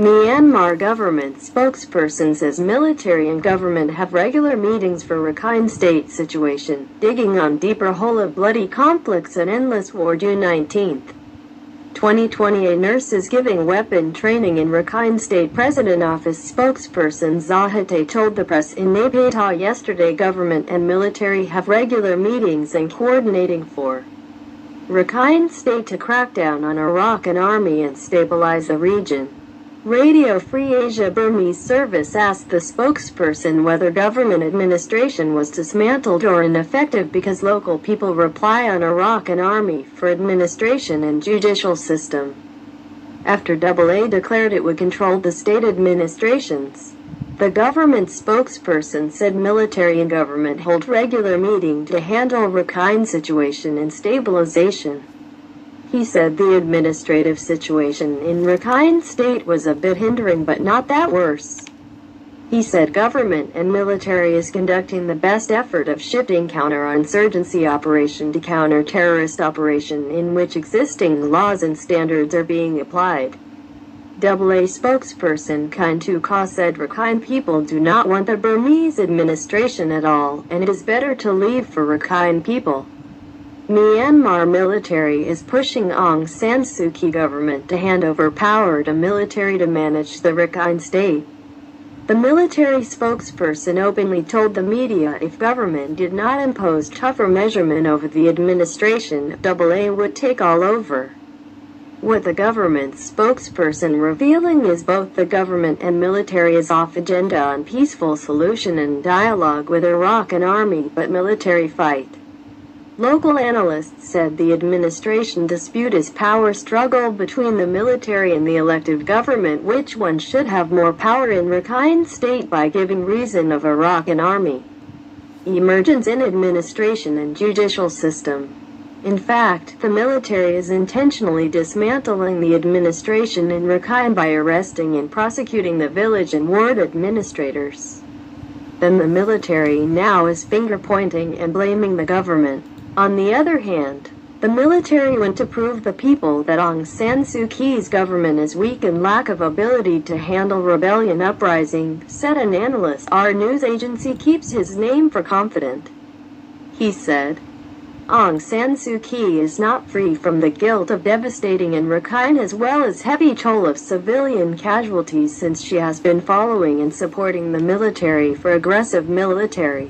Myanmar government spokesperson says military and government have regular meetings for Rakhine State situation, digging on deeper hole of bloody conflicts and endless war. June 19, 2020. A nurse is giving weapon training in Rakhine State. President Office spokesperson Zahate told the press in Naypyidaw yesterday government and military have regular meetings and coordinating for Rakhine State to crack down on Rakhine army and stabilize the region. Radio Free Asia Burmese service asked the spokesperson whether government administration was dismantled or ineffective because local people rely on Rakhine army for administration and judicial system. After AA declared it would control the state administrations, the government spokesperson said military and government hold regular meeting to handle Rakhine situation and stabilization. He said the administrative situation in Rakhine State was a bit hindering but not that worse. He said government and military is conducting the best effort of shifting counter-insurgency operation to counter-terrorist operation in which existing laws and standards are being applied. AA spokesperson Kintu Ka said Rakhine people do not want the Burmese administration at all, and it is better to leave for Rakhine people. Myanmar military is pushing Aung San Suu Kyi government to hand over power to military to manage the Rakhine State. The military spokesperson openly told the media if government did not impose tougher measurement over the administration, AA would take all over. What the government spokesperson revealing is both the government and military is off agenda on peaceful solution and dialogue with Rakhine army but military fight. Local analysts said the administration dispute is power struggle between the military and the elected government, which one should have more power in Rakhine State by giving reason of Rakhine army. Emergence in administration and judicial system. In fact, the military is intentionally dismantling the administration in Rakhine by arresting and prosecuting the village and ward administrators. Then the military now is finger-pointing and blaming the government. On the other hand, the military went to prove the people that Aung San Suu Kyi's government is weak and lack of ability to handle rebellion uprising, said an analyst. Our news agency keeps his name for confident. He said, Aung San Suu Kyi is not free from the guilt of devastating in Rakhine as well as heavy toll of civilian casualties since she has been following and supporting the military for aggressive military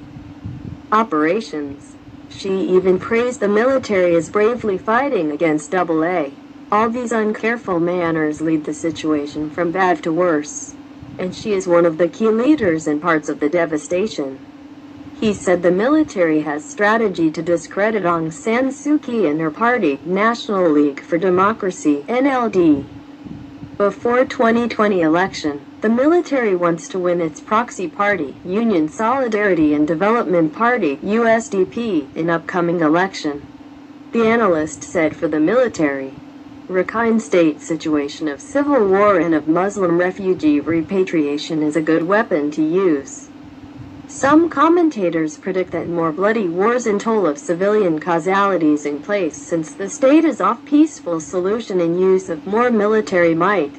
operations. She even praised the military as bravely fighting against AA. All these uncareful manners lead the situation from bad to worse, and she is one of the key leaders in parts of the devastation. He said the military has strategy to discredit Aung San Suu Kyi and her party, National League for Democracy (NLD). Before 2020 election, the military wants to win its proxy party, Union Solidarity and Development Party (USDP), in upcoming election. The analyst said for the military, Rakhine State situation of civil war and of Muslim refugee repatriation is a good weapon to use. Some commentators predict that more bloody wars and toll of civilian casualties in place since the state is off peaceful solution and use of more military might.